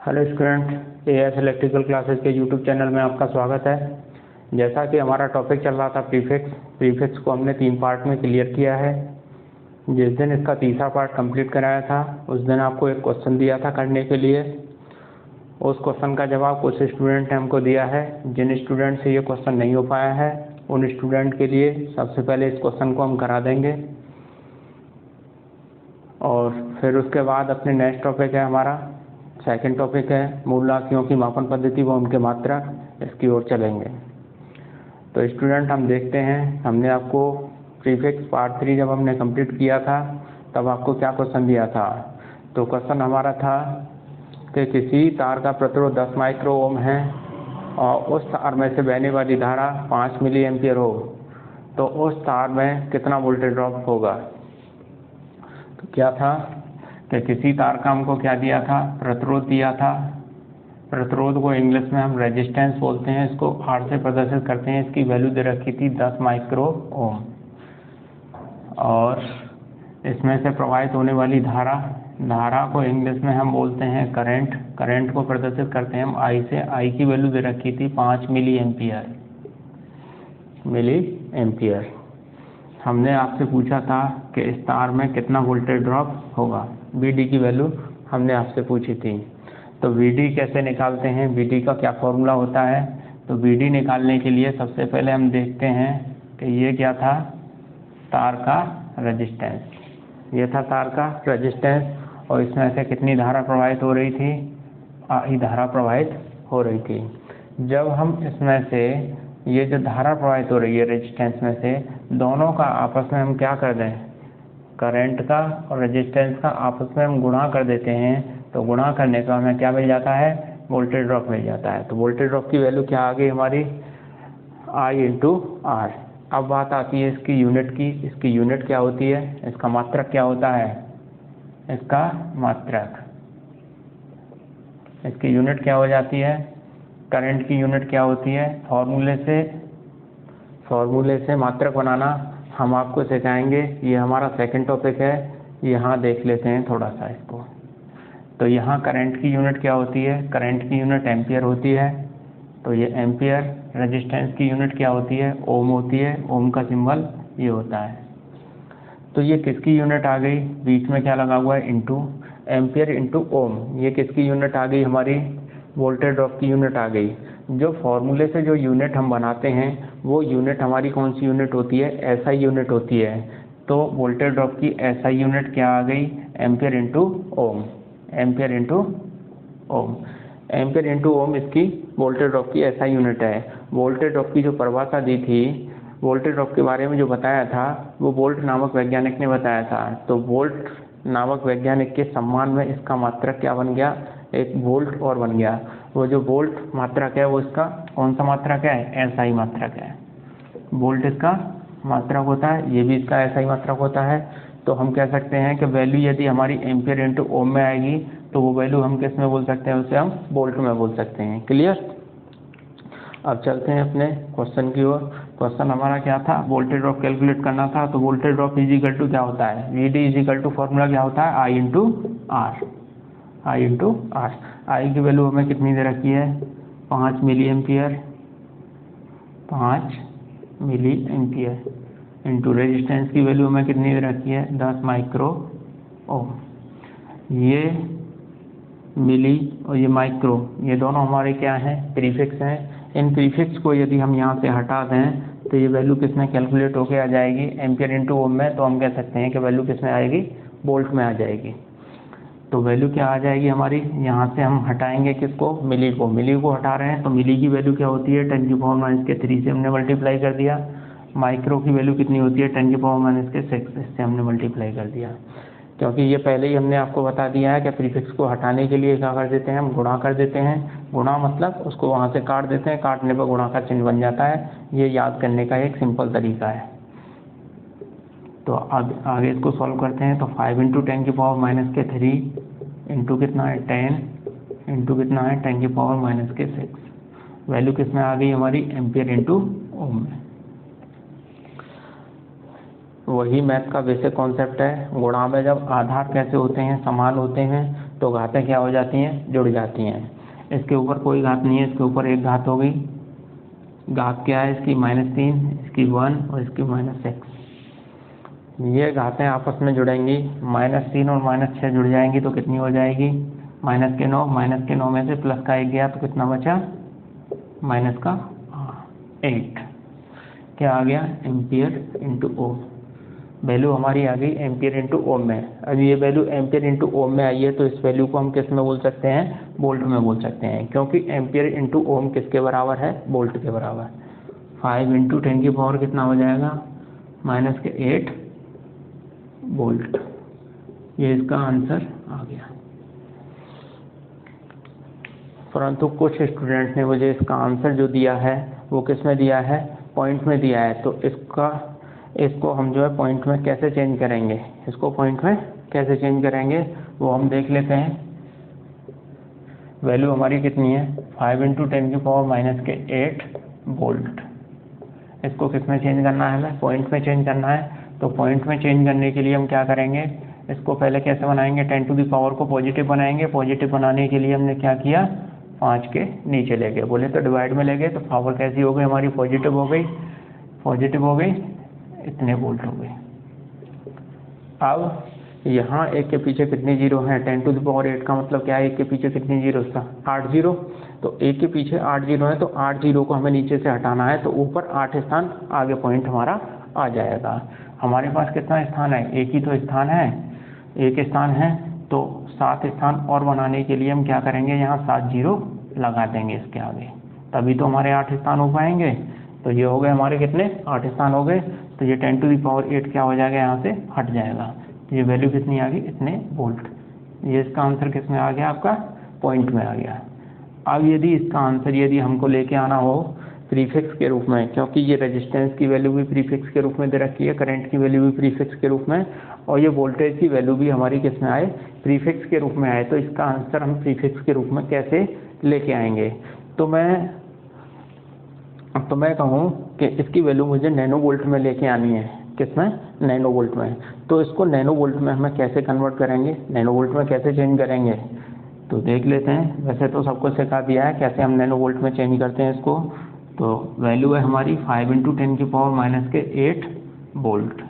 Hello student, as electrical classes के YouTube channel में आपका स्वागत है। जैसा कि हमारा टॉपिक चल रहा था प्रीफिक्स को हमने 3 पार्ट में क्लियर किया है। जिस दिन इसका तीसरा पार्ट कंप्लीट कराया था उस दिन आपको एक क्वेश्चन दिया था करने के लिए। उस क्वेश्चन का जवाब कुछ स्टूडेंट ने हमको दिया है। जिन स्टूडेंट से ये क्वेश्चन नहीं हो पाया है उन स्टूडेंट के लिए सबसे पहले इस क्वेश्चन को हम करा देंगे और फिर उसके बाद अपने नेक्स्ट टॉपिक है हमारा सेकंड टॉपिक है मूल राशियों की मापन पद्धति व उनके मात्रक, इसकी ओर चलेंगे। तो स्टूडेंट हम देखते हैं, हमने आपको प्रीफिक्स पार्ट 3 जब हमने कंप्लीट किया था तब आपको क्या क्वेश्चन दिया था। तो क्वेश्चन हमारा था कि किसी तार का प्रतिरोध 10 माइक्रो ओम है और उस तार में से बहने वाली धारा 5 मिली एम्पियर हो तो उस तार में कितना वोल्टेज ड्रॉप होगा। तो क्या था कि किसी तार का हमको क्या दिया था, प्रतिरोध दिया था। प्रतिरोध को इंग्लिश में हम रेजिस्टेंस बोलते हैं, इसको R से प्रदर्शित करते हैं। इसकी वैल्यू दे रखी थी 10 माइक्रो ओम और इसमें से प्रवाहित होने वाली धारा को इंग्लिश में हम बोलते हैं करंट को प्रदर्शित करते हैं हम I से। I की वैल्यू दे रखी थी 5 मिली एम्पियर। हमने आपसे पूछा था कि इस तार में कितना वोल्टेज ड्रॉप होगा, VD की वैल्यू हमने आपसे पूछी थी। तो VD कैसे निकालते हैं, VD का क्या फॉर्मूला होता है। तो VD निकालने के लिए सबसे पहले हम देखते हैं कि ये क्या था, तार का रेजिस्टेंस। ये था तार का रेजिस्टेंस और इसमें से कितनी धारा प्रवाहित हो रही थी, I धारा प्रवाहित हो रही थी। जब हम इसमें से ये जो धारा प्रवाहित हो रही है रेजिस्टेंस में से, दोनों का आपस में हम क्या कर दें, करंट का और रेजिस्टेंस का आपस में हम गुणा कर देते हैं। तो गुणा करने का हमें क्या मिल जाता है, वोल्टेज ड्रॉप मिल जाता है। तो वोल्टेज ड्रॉप की वैल्यू क्या आ गई हमारी, I × R। अब बात आती है इसकी यूनिट की। इसकी यूनिट क्या होती है, इसका मात्रक क्या होता है, इसकी यूनिट क्या हो जाती है, करंट की यूनिट क्या होती है। फॉर्मूले से मात्रक बनाना हम आपको सिखाएंगे। ये हमारा सेकंड टॉपिक है। यहाँ देख लेते हैं थोड़ा सा इसको। तो यहाँ करंट की यूनिट क्या होती है, करंट की यूनिट एम्पियर होती है। तो ये एम्पियर। रेजिस्टेंस की यूनिट क्या होती है, ओम होती है। ओम का सिंबल ये होता है। तो ये किसकी यूनिट आ गई, बीच में क्या लगा हुआ है, इंटू, एम्पियर इंटू ओम। ये किसकी यूनिट आ गई हमारी, वोल्टेज ड्रॉप की यूनिट आ गई। जो फॉर्मूले से जो यूनिट हम बनाते हैं वो यूनिट हमारी कौन सी यूनिट होती है, SI यूनिट होती है। तो वोल्टेज ड्रॉप की SI यूनिट क्या आ गई, एम्पियर इंटू ओम। एम्पियर इंटू ओम इसकी वोल्टेज ड्रॉप की SI यूनिट है। वोल्टेज ड्रॉप की जो परिभाषा दी थी, वोल्टेज ड्रॉप के बारे में जो बताया था वो वोल्ट नामक वैज्ञानिक ने बताया था। तो वोल्ट नामक वैज्ञानिक के सम्मान में इसका मात्रक क्या बन गया, एक वोल्ट और बन गया। वो जो वोल्ट मात्रक है वो इसका कौन सा मात्रक है, SI मात्रक है। वोल्ट इसका मात्रक होता है, ये भी इसका SI मात्रक होता है। तो हम कह सकते हैं कि वैल्यू यदि हमारी एम्पियर इंटू ओम में आएगी तो वो वैल्यू हम किस में बोल सकते हैं, उसे हम वोल्ट में बोल सकते हैं। क्लियर। अब चलते हैं अपने क्वेश्चन की ओर। क्वेश्चन हमारा क्या था, वोल्टेज ड्रॉप कैलकुलेट करना था। तो वोल्टेज ड्रॉप इजिकल टू क्या होता है, VD इजिकल टू फॉर्मूला क्या होता है, I × R। I की वैल्यू हमें कितनी दे रखी है, 5 मिली एम्पियर इंटू रेजिस्टेंस की वैल्यू हमें कितनी दे रखी है, 10 माइक्रो ओम। ये मिली और ये माइक्रो, ये दोनों हमारे क्या हैं, प्रीफिक्स हैं। इन प्रीफिक्स को यदि हम यहाँ से हटा दें तो ये वैल्यू किस में कैलकुलेट होके आ जाएगी, एम्पियर इंटू ओम में। तो हम कह सकते हैं कि वैल्यू किस में आएगी, वोल्ट में आ जाएगी। तो वैल्यू क्या आ जाएगी हमारी, यहाँ से हम हटाएंगे किसको, मिली को हटा रहे हैं। तो मिली की वैल्यू क्या होती है, 10⁻³ से हमने मल्टीप्लाई कर दिया। माइक्रो की वैल्यू कितनी होती है, 10⁻⁶ इससे हमने मल्टीप्लाई कर दिया। क्योंकि ये पहले ही हमने आपको बता दिया है कि प्रीफिक्स को हटाने के लिए क्या कर देते हैं, हम गुणा कर देते हैं। गुणा मतलब उसको वहाँ से काट देते हैं, काटने पर गुणा का चिन्ह बन जाता है। ये याद करने का एक सिंपल तरीका है। तो अब आगे इसको सॉल्व करते हैं। तो 5 × 10⁻³ इंटू कितना है, 10 इंटू कितना है, 10⁻⁶। वैल्यू किस में आ गई हमारी, एम्पियर इंटू ओम में। वही मैथ का बेसिक कॉन्सेप्ट है। गुणा में जब आधार कैसे होते हैं, समान होते हैं, तो घातें क्या हो जाती हैं, जुड़ जाती हैं। इसके ऊपर कोई घात नहीं है, इसके ऊपर एक घात हो गई, घात क्या है इसकी -3, इसकी 1 और इसकी -6। ये घातें आपस में जुड़ेंगी, -3 और -6 जुड़ जाएंगी तो कितनी हो जाएगी, -9, -9 में से प्लस का 1 गया तो कितना बचा, -8। क्या आ गया, एम्पियर इंटू ओम। वैल्यू हमारी आ गई एम्पियर इंटू ओम में। अब ये वैल्यू एम्पियर इंटू ओम में आई है तो इस वैल्यू को हम किस में बोल सकते हैं, वोल्ट में बोल सकते हैं, क्योंकि एम्पियर इंटू ओम किसके बराबर है, वोल्ट के बराबर। 5 इंटू 10 की पावर कितना हो जाएगा, -8 वोल्ट। ये इसका आंसर आ गया। परंतु कुछ स्टूडेंट ने मुझे इसका आंसर जो दिया है वो किस में दिया है, पॉइंट में दिया है। तो इसको हम जो है पॉइंट में कैसे चेंज करेंगे, इसको पॉइंट में कैसे चेंज करेंगे वो हम देख लेते हैं। वैल्यू हमारी कितनी है, 5 इंटू 10 की पावर -8 वोल्ट। इसको किस में चेंज करना है, हमें पॉइंट में चेंज करना है। तो पॉइंट में चेंज करने के लिए हम क्या करेंगे, इसको पहले कैसे बनाएंगे, 10 टू दी पावर को पॉजिटिव बनाएंगे। पॉजिटिव बनाने के लिए हमने क्या किया, 5 के नीचे ले गए, बोले तो डिवाइड में ले गए, तो पावर कैसी हो गई हमारी, पॉजिटिव हो गई, पॉजिटिव हो गई, इतने वोल्ट हो गए। अब यहाँ एक के पीछे कितने जीरो हैं, 10 टू द पावर 8 का मतलब क्या है, एक के पीछे कितने जीरो था, 8 जीरो। तो एक के पीछे 8 जीरो है, तो 8 जीरो को हमें नीचे से हटाना है, तो ऊपर 8 स्थान आगे पॉइंट हमारा आ जाएगा। हमारे पास कितना स्थान है, एक ही तो स्थान है, एक स्थान है, तो 7 स्थान और बनाने के लिए हम क्या करेंगे, यहाँ 7 जीरो लगा देंगे इसके आगे, तभी तो हमारे 8 स्थान हो पाएंगे। तो ये हो गए हमारे कितने, 8 स्थान हो गए। तो ये 10 टू दी पावर 8 क्या हो जाएगा, यहाँ से हट जाएगा। ये वैल्यू कितनी आ गई, इतने वोल्ट। ये इसका आंसर किस में आ गया, आपका पॉइंट में आ गया। अब यदि इसका आंसर यदि हमको लेके आना हो प्रीफिक्स के रूप में, क्योंकि ये रेजिस्टेंस की वैल्यू भी प्रीफिक्स के रूप में दे रखी है, करंट की वैल्यू भी प्रीफिक्स के रूप में, और ये वोल्टेज की वैल्यू भी हमारी किस में आए, प्रीफिक्स के रूप में आए। तो इसका आंसर हम प्रीफिक्स के रूप में कैसे लेके आएंगे। तो मैं कहूँ कि इसकी वैल्यू मुझे नैनो वोल्ट में लेके आनी है, किसमें, नैनो वोल्ट में। तो इसको नैनो वोल्ट में हमें कैसे कन्वर्ट करेंगे, नैनो वोल्ट में कैसे चेंज करेंगे, तो देख लेते हैं। वैसे तो सबको सिखा दिया है कैसे हम नैनो वोल्ट में चेंज करते हैं इसको। तो वैल्यू है हमारी 5 इंटू 10 की पावर -8 वोल्ट।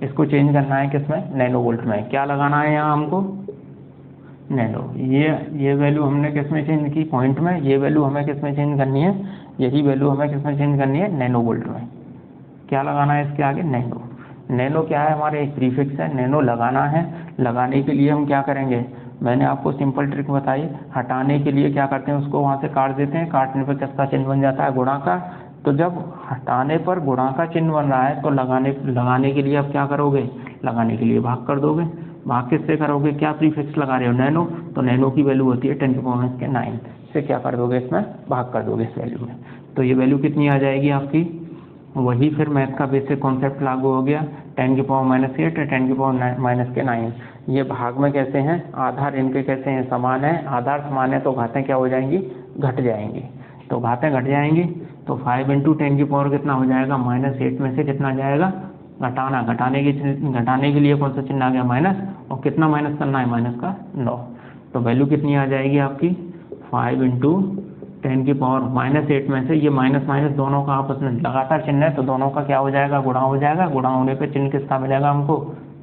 इसको चेंज करना है किसमें, नैनो वोल्ट में। क्या लगाना है यहाँ हमको, नैनो। ये वैल्यू हमने किस में चेंज की, पॉइंट में। ये वैल्यू हमें किस में चेंज करनी है, यही वैल्यू हमें किस में चेंज करनी है, नैनो वोल्ट में। क्या लगाना है इसके आगे, नैनो। नैनो क्या है, हमारे एक प्रीफिक्स है, नैनो लगाना है। लगाने के लिए हम क्या करेंगे, मैंने आपको सिंपल ट्रिक बताई। हटाने के लिए क्या करते हैं, उसको वहाँ से काट देते हैं, काटने पर किसका चिन्ह बन जाता है, गुणा का। तो जब हटाने पर गुणा का चिन्ह बन रहा है तो लगाने के लिए आप क्या करोगे, लगाने के लिए भाग कर दोगे। भाग किससे करोगे, क्या प्रीफिक्स लगा रहे हो, नैनो। तो नैनो की वैल्यू होती है 10 की पावर -9 से क्या कर दोगे, इसमें भाग कर दोगे इस वैल्यू में। तो ये वैल्यू कितनी आ जाएगी आपकी, वही फिर मैथ का बेसिक कॉन्सेप्ट लागू हो गया। 10 की पावर -8 10 की पावर -9। ये भाग में कैसे हैं, आधार इनके कैसे हैं, समान है। आधार समान है तो घातें क्या हो जाएंगी, घट जाएंगी। तो घातें घट जाएंगी तो 5 इंटू 10 की पावर कितना हो जाएगा, -8 में से कितना जाएगा, घटाने के लिए कौन सा चिन्ह आ गया, माइनस। और कितना माइनस करना है, माइनस का 9। तो वैल्यू कितनी आ जाएगी आपकी, 5 इंटू 10 की पावर -8 में से ये माइनस माइनस दोनों का आपस में लगातार चिन्ह है, तो दोनों का क्या हो जाएगा, गुणा हो जाएगा। गुणा होने पे चिन्ह किसका मिलेगा हमको,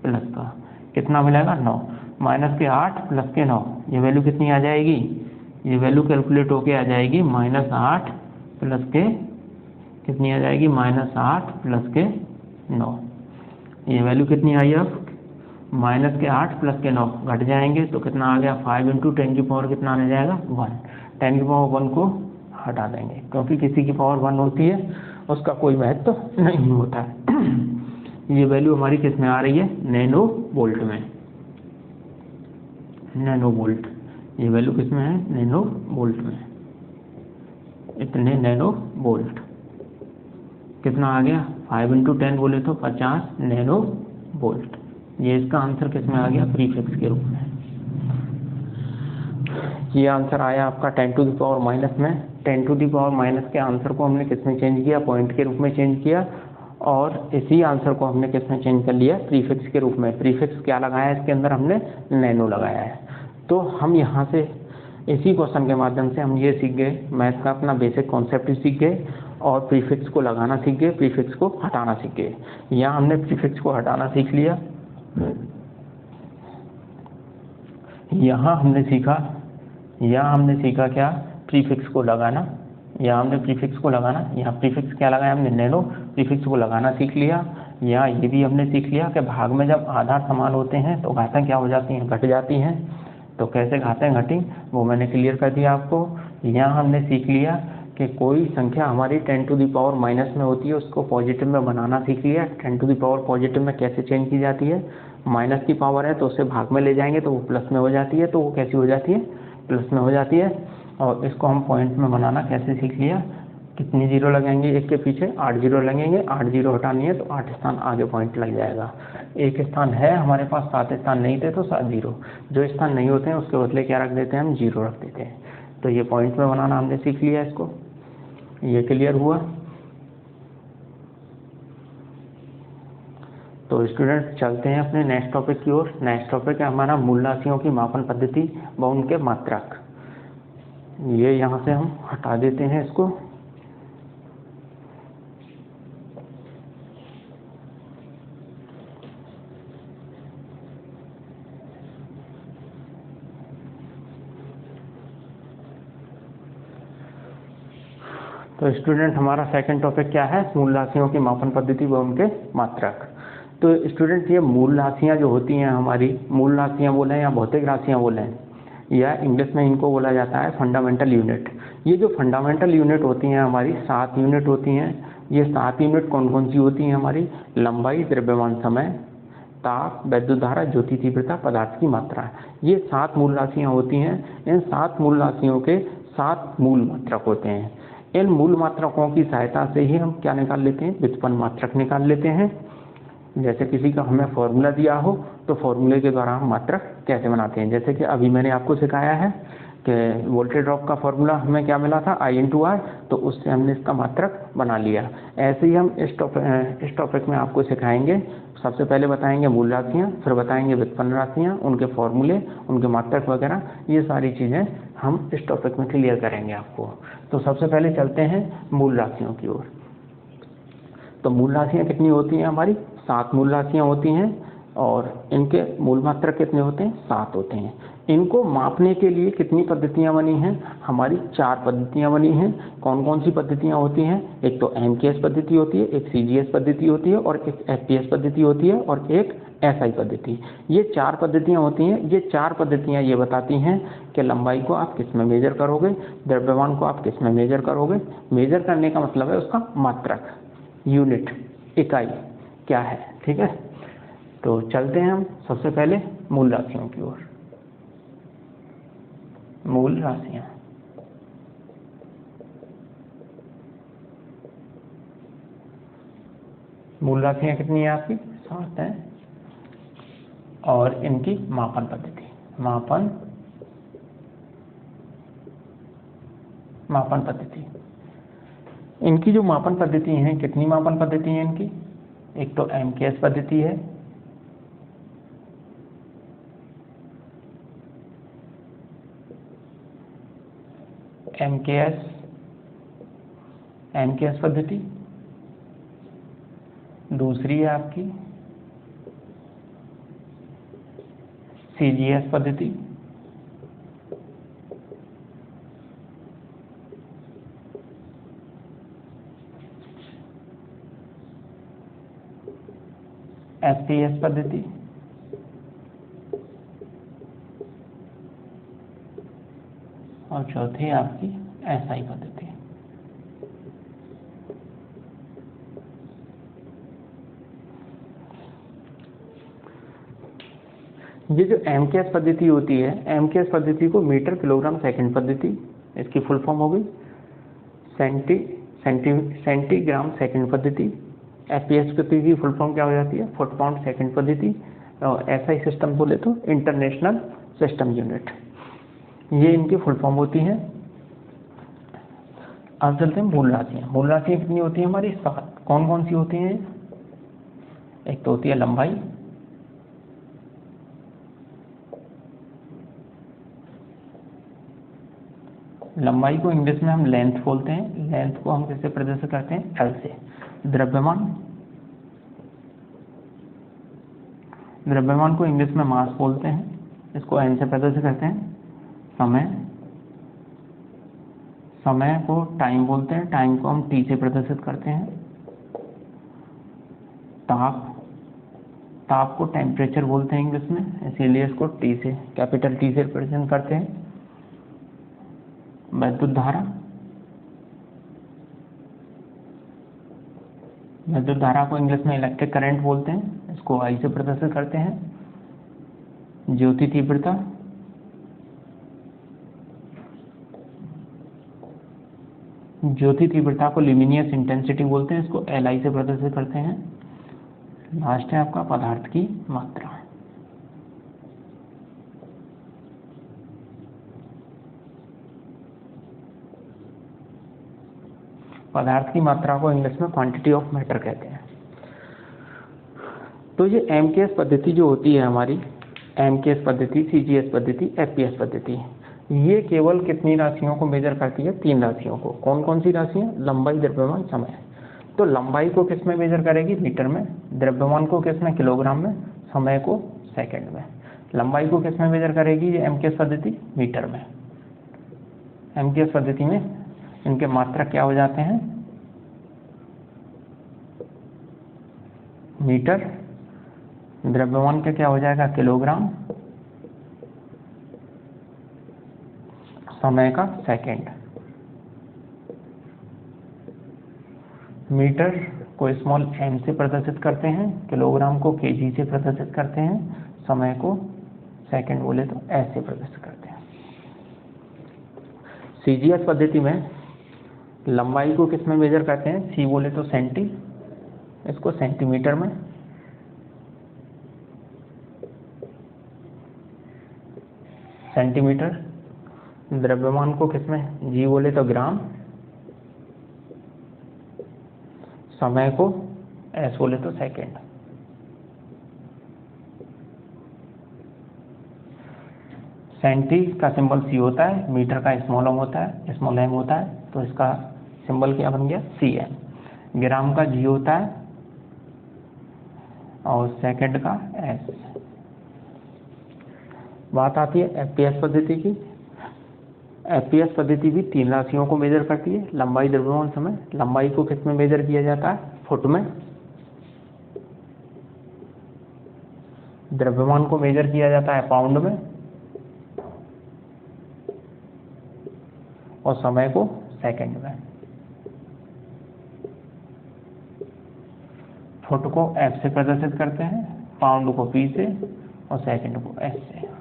प्लस का। कितना मिलेगा, 9। -8 प्लस के 9, ये वैल्यू कितनी आ जाएगी, ये वैल्यू कैलकुलेट होके आ जाएगी -8 प्लस के कितनी आ जाएगी, -8 प्लस के 9। ये वैल्यू कितनी आई अब, -8 प्लस के 9 घट जाएंगे तो कितना आ गया, 5 इंटू 10 की पावर कितना आ जाएगा, 1। 10 की पावर 1 को हटा देंगे, क्योंकि किसी की पावर 1 होती है उसका कोई महत्व तो नहीं होता है। ये वैल्यू हमारी किस में आ रही है, नैनो वोल्ट में, नैनो वोल्ट। ये वैल्यू किस में है, नैनो वोल्ट में। इतने नैनो वोल्ट कितना आ गया, 5 इंटू 10 बोले तो 50 नैनो वोल्ट। ये इसका आंसर किस में आ गया, प्रीफिक्स के रूप में। ये आंसर आया आपका 10 टू द पावर माइनस में। 10 टू द पावर माइनस के आंसर को हमने किस में चेंज किया, पॉइंट के रूप में चेंज किया। और इसी आंसर को हमने किस में चेंज कर लिया, प्रीफिक्स के रूप में। प्रीफिक्स क्या लगाया है इसके अंदर, हमने नैनो लगाया है। तो हम यहाँ से इसी क्वेश्चन के माध्यम से हम ये सीख गए, मैथ का अपना बेसिक कॉन्सेप्ट सीख गए और प्रीफिक्स को लगाना सीख गए, प्रीफिक्स को हटाना सीख गए। यहाँ हमने प्रीफिक्स को हटाना सीख लिया, यहाँ हमने सीखा क्या, प्रीफिक्स को लगाना। यहाँ हमने प्रीफिक्स को लगाना, यहाँ प्रीफिक्स क्या लगाया हमने, नैनो, प्रीफिक्स को लगाना सीख लिया। यहाँ ये भी हमने सीख लिया कि भाग में जब आधार समान होते हैं तो घातें क्या हो जाती हैं, घट जाती हैं। तो कैसे घातें घटी वो मैंने क्लियर कर दिया आपको। यहाँ हमने सीख लिया कि कोई संख्या हमारी 10 टू द पावर माइनस में होती है उसको पॉजिटिव में बनाना सीख लिया। 10 टू द पावर पॉजिटिव में कैसे चेंज की जाती है, माइनस की पावर है तो उसे भाग में ले जाएंगे तो वो प्लस में हो जाती है, तो वो कैसी हो जाती है, प्लस में हो जाती है। और इसको हम पॉइंट में बनाना कैसे सीख लिया, कितनी जीरो लगाएंगे, एक के पीछे 8 जीरो लगेंगे, 8 जीरो हटानी है तो 8 स्थान आगे पॉइंट लग जाएगा। एक स्थान है हमारे पास, 7 स्थान नहीं थे तो 7 जीरो, जो स्थान नहीं होते हैं उसके बदले क्या रख देते हैं, हम जीरो रख देते हैं। तो ये पॉइंट में बनाना हमने सीख लिया, इसको ये क्लियर हुआ। तो स्टूडेंट चलते हैं अपने नेक्स्ट टॉपिक की ओर। नेक्स्ट टॉपिक है हमारा मूल राशियों की मापन पद्धति व उनके मात्रक। ये यहाँ से हम हटा देते हैं इसको। तो स्टूडेंट हमारा सेकंड टॉपिक क्या है, मूल राशियों की मापन पद्धति व उनके मात्रक। तो स्टूडेंट ये मूल राशियाँ जो होती हैं हमारी, मूल राशियाँ बोलें या भौतिक राशियाँ बोलें, या इंग्लिश में इनको बोला जाता है फंडामेंटल यूनिट। ये जो फंडामेंटल यूनिट होती हैं हमारी 7 यूनिट होती हैं। ये 7 यूनिट कौन कौन सी होती हैं हमारी, लंबाई, द्रव्यमान समय, ताप, वैद्युत धारा, ज्योति तीव्रता, पदार्थ की मात्रा। ये 7 मूल राशियाँ होती हैं। इन 7 मूल राशियों के 7 मूल मात्रक होते हैं। इन मूल मात्रकों की सहायता से ही हम क्या निकाल लेते हैं, व्युत्पन्न मात्रक निकाल लेते हैं। जैसे किसी का हमें फॉर्मूला दिया हो तो फॉर्मूले के द्वारा हम मात्रक कैसे बनाते हैं। जैसे कि अभी मैंने आपको सिखाया है कि वोल्टेज ड्रॉप का फॉर्मूला हमें क्या मिला था, I/R, तो उससे हमने इसका मात्रक बना लिया। ऐसे ही हम इस टॉपिक में आपको सिखाएंगे। सबसे पहले बताएंगे मूल राशियाँ, फिर बताएंगे व्युत्पन्न राशियाँ, उनके फॉर्मूले, उनके मात्रक वगैरह, ये सारी चीज़ें हम इस टॉपिक में क्लियर करेंगे आपको। तो सबसे पहले चलते हैं मूल राशियों की ओर। तो मूल राशियाँ कितनी होती हैं हमारी, 7 मूल राशियाँ होती हैं और इनके मूल मात्रक कितने होते हैं, 7 होते हैं। इनको मापने के लिए कितनी पद्धतियाँ बनी हैं हमारी, 4 पद्धतियाँ बनी हैं। कौन कौन सी पद्धतियाँ होती हैं, एक तो MKS पद्धति होती है, एक CGS पद्धति होती है और एक FPS पद्धति होती है और एक SI पद्धति। ये 4 पद्धतियाँ होती हैं। ये 4 पद्धतियाँ ये बताती हैं कि लंबाई को आप किस में मेजर करोगे, द्रव्यमान को आप किस में मेजर करोगे। मेजर करने का मतलब है उसका मात्रक, यूनिट, इकाई क्या है, ठीक है। तो चलते हैं हम सबसे पहले मूल राशियों की ओर। मूल राशियाँ, मूल राशियाँ कितनी है आपकी, 7 हैं। और इनकी मापन पद्धति, मापन पद्धति, इनकी जो मापन पद्धति हैं, कितनी मापन पद्धति है इनकी, एक तो MKS पद्धति है, MKS पद्धति। दूसरी है आपकी CGS पद्धति। FPS पद्धति और चौथी है आपकी SI पद्धति। ये जो MKS पद्धति होती है, MKS पद्धति को मीटर किलोग्राम सेकंड पद्धति, इसकी फुल फॉर्म हो गई सेंटीग्राम सेकंड पद्धति। FPS पद्धति की फुल फॉर्म क्या हो जाती है, फुट पाउंड सेकंड पद्धति। और SI सिस्टम बोले तो इंटरनेशनल सिस्टम यूनिट। ये इनकी फुल फॉर्म होती हैं। अब चलते हैं मूल राशियाँ। मूल राशियाँ कितनी होती हैं हमारी, 7। कौन कौन सी होती हैं, एक तो होती है लंबाई, लंबाई को इंग्लिश में हम लेंथ बोलते हैं, लेंथ को हम किससे प्रदर्शित करते हैं, एल से। द्रव्यमान को इंग्लिश में मास बोलते हैं, इसको एन से प्रदर्शित करते हैं। समय को टाइम बोलते हैं, टाइम को हम टी से प्रदर्शित करते हैं। ताप को टेम्परेचर बोलते हैं इंग्लिश में, इसीलिए इसको टी से, कैपिटल टी से रिप्रेजेंट करते हैं। विद्युत धारा को इंग्लिश में इलेक्ट्रिक करंट बोलते हैं, इसको आई से प्रदर्शित करते हैं। ज्योति तीव्रता को ल्यूमिनियस इंटेंसिटी बोलते हैं, इसको एल आई से प्रदर्शित करते हैं। लास्ट है आपका पदार्थ की मात्रा। पदार्थ की मात्रा को इंग्लिश में क्वांटिटी ऑफ मैटर कहते हैं। तो ये एमकेएस पद्धति जो होती है हमारी, एमकेएस पद्धति, सीजीएस पद्धति, एफपीएस पद्धति, ये केवल कितनी राशियों को मेजर करती है, 3 राशियों को। कौन कौन सी राशियाँ, लंबाई, द्रव्यमान, समय। तो लंबाई को किस में मेजर करेगी, मीटर में। द्रव्यमान को किस में, किलोग्राम में। समय को सेकंड में। लंबाई को किस में मेजर करेगी ये एमकेएस पद्धति, मीटर में। एमकेएस पद्धति में इनके मात्रक क्या हो जाते हैं, मीटर। द्रव्यमान का क्या हो जाएगा, किलोग्राम। समय का सेकंड। मीटर को स्मॉल एम से प्रदर्शित करते हैं, किलोग्राम को केजी से प्रदर्शित करते हैं, समय को सेकंड बोले तो एस से प्रदर्शित करते हैं। सीजीएस पद्धति में लंबाई को किस में मेजर करते हैं, सी बोले तो सेंटी, इसको सेंटीमीटर में। सेंटीमीटर। द्रव्यमान को किस में, जी बोले तो ग्राम। समय को एस बोले तो सेकेंड। सेंटी का सिंबल सी होता है, मीटर का स्मॉल एम होता है, स्मॉल एम होता है, तो इसका सिंबल क्या बन गया, सी एम। ग्राम का जी होता है और सेकंड का एस। बात आती है एफपीएस पद्धति की। एफपीएस पद्धति भी 3 राशियों को मेजर करती है, लंबाई, द्रव्यमान, समय। लंबाई को किस में मेजर किया जाता है, फुट में। द्रव्यमान को मेजर किया जाता है पाउंड में, और समय को सेकंड में। फुट को एफ से प्रदर्शित करते हैं, पाउंड को पी से, और सेकंड को एस से।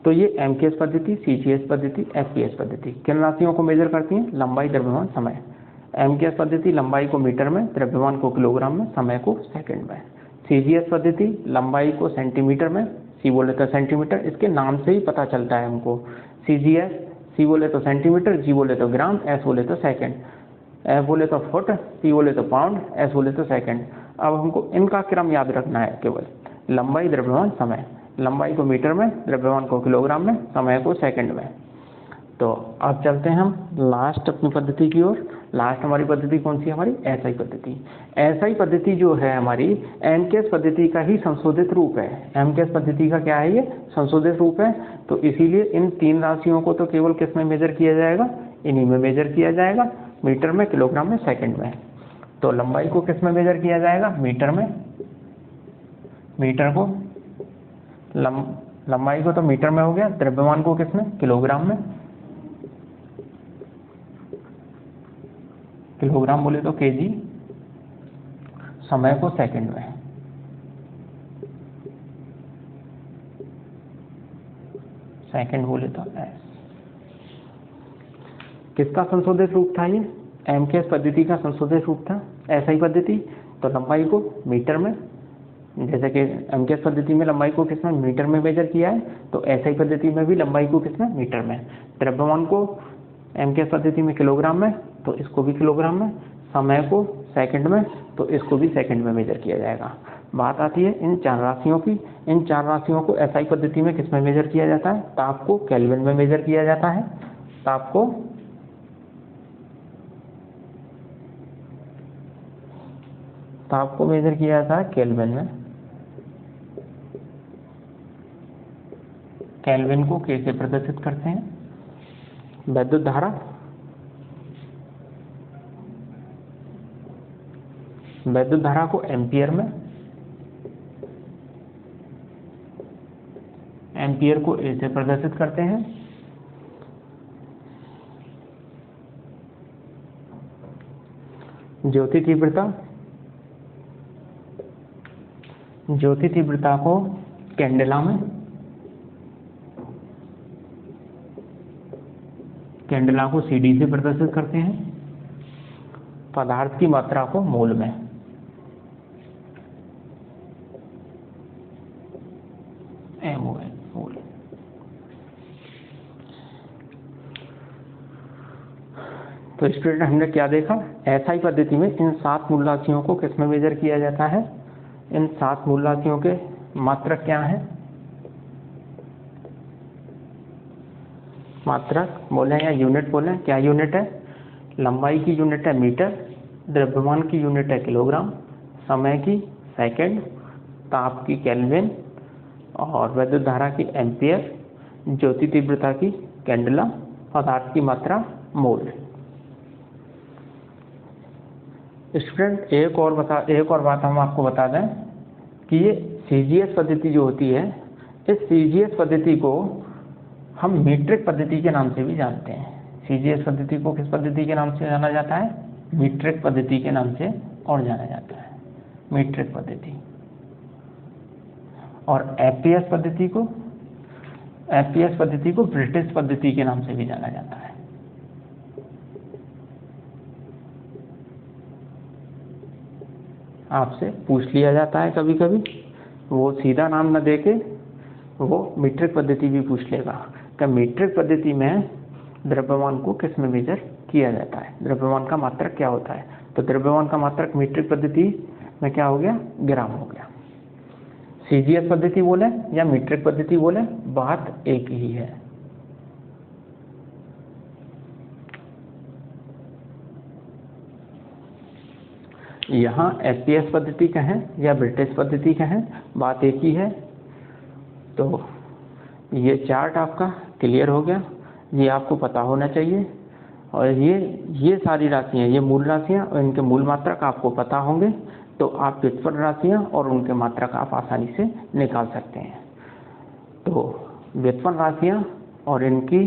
तो ये एमकेएस पद्धति, सीजीएस पद्धति, एफपीएस पद्धति किन राशियों को मेजर करती हैं, लंबाई, द्रव्यमान, समय। एमकेएस पद्धति लंबाई को मीटर में, द्रव्यमान को किलोग्राम में, समय को सेकंड में। सीजीएस पद्धति लंबाई को सेंटीमीटर में, सी बोले तो सेंटीमीटर, इसके नाम से ही पता चलता है हमको। सीजीएस, सी बोले तो सेंटीमीटर, जी बोले तो ग्राम, एस बोले तो सेकंड, एफ बोले तो फुट, पी बोले तो पाउंड, एस बोले तो सेकंड। अब हमको इनका क्रम याद रखना है केवल, लंबाई, द्रव्यमान, समय। लंबाई को मीटर में, द्रव्यमान को किलोग्राम में, समय को सेकंड में। तो अब चलते हैं हम लास्ट अपनी पद्धति की ओर। लास्ट हमारी पद्धति कौन सी है, हमारी एसआई पद्धति। एसआई पद्धति जो है हमारी एमकेएस पद्धति का ही संशोधित रूप है। एमकेएस पद्धति का क्या है, ये संशोधित रूप है। तो इसीलिए इन 3 राशियों को तो केवल किस में मेजर किया जाएगा, इन्हीं में मेजर किया जाएगा, मीटर में, किलोग्राम में, सेकंड में। तो लंबाई को किस में मेजर किया जाएगा, मीटर में। मीटर को लंबाई को तो मीटर में हो गया, द्रव्यमान को किस में, किलोग्राम में। किलोग्राम बोले तो केजी, समय को सेकंड में। सेकंड बोले तो एस। किसका संशोधित रूप था ये, एमकेएस पद्धति का संशोधित रूप था एसआई पद्धति। तो लंबाई को मीटर में, जैसे कि एमकेएस पद्धति में लंबाई को किस में, मीटर में मेजर किया है, तो एसआई पद्धति में भी लंबाई को किस में, मीटर में। द्रव्यमान को एमकेएस पद्धति में किलोग्राम में, तो इसको भी किलोग्राम में। समय को सेकंड में, तो इसको भी सेकंड में मेजर किया जाएगा। बात आती है इन चार राशियों की। इन चार राशियों को एसआई पद्धति में किस में मेजर किया जाता है? ताप को केल्विन में मेजर किया जाता है। ताप को मेजर किया जाता है केल्विन में। केल्विन को कैसे प्रदर्शित करते हैं? विद्युत धारा को एम्पियर में, एम्पियर को ए से प्रदर्शित करते हैं। ज्योति तीव्रता को कैंडेला को सीडी से प्रदर्शित करते हैं। पदार्थ की मात्रा को मोल में, MOL मोल। तो स्टूडेंट हमने क्या देखा? एसआई पद्धति में इन 7 मूल राशियों को किस में मेजर किया जाता है? इन 7 मूल राशियों के मात्रक क्या है? मात्रक बोले या यूनिट बोले, क्या यूनिट है? लंबाई की यूनिट है मीटर, द्रव्यमान की यूनिट है किलोग्राम, समय की सेकंड, ताप की केल्विन और विद्युत धारा की एम्पियर, ज्योति तीव्रता की कैंडेला, पदार्थ की मात्रा मोल। स्टूडेंट एक और बात हम आपको बता दें कि ये सीजीएस पद्धति जो होती है, इस सीजीएस पद्धति को हम मीट्रिक पद्धति के नाम से भी जानते हैं। सीजीएस पद्धति को किस पद्धति के नाम से जाना जाता है? मीट्रिक पद्धति के नाम से और जाना जाता है, मीट्रिक पद्धति। और एपीएस पद्धति को ब्रिटिश पद्धति के नाम से भी जाना जाता है। आपसे पूछ लिया जाता है कभी कभी, वो सीधा नाम न देके वो मीट्रिक पद्धति भी पूछ लेगा कि मीट्रिक पद्धति में द्रव्यमान को किस में मेजर किया जाता है, द्रव्यमान का मात्रक क्या होता है? तो द्रव्यमान का मात्रक मीट्रिक पद्धति में क्या हो गया? ग्राम हो गया। सीजीएस पद्धति बोले या मीट्रिक पद्धति बोले, बात एक ही है। यहाँ एपीएस पद्धति कहें या ब्रिटिश पद्धति कहें, बात एक ही है। तो ये चार्ट आपका क्लियर हो गया, ये आपको पता होना चाहिए। और ये सारी राशियाँ, ये मूल राशियाँ और इनके मूल मात्रक आपको पता होंगे, तो आप व्युत्पन्न राशियाँ और उनके मात्रक आप आसानी से निकाल सकते हैं। तो व्युत्पन्न राशियाँ और इनकी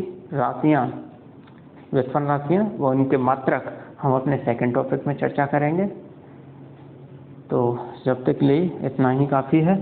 व्युत्पन्न राशियाँ व इनके मात्रक हम अपने सेकंड टॉपिक में चर्चा करेंगे। तो जब तक के लिए इतना ही काफ़ी है।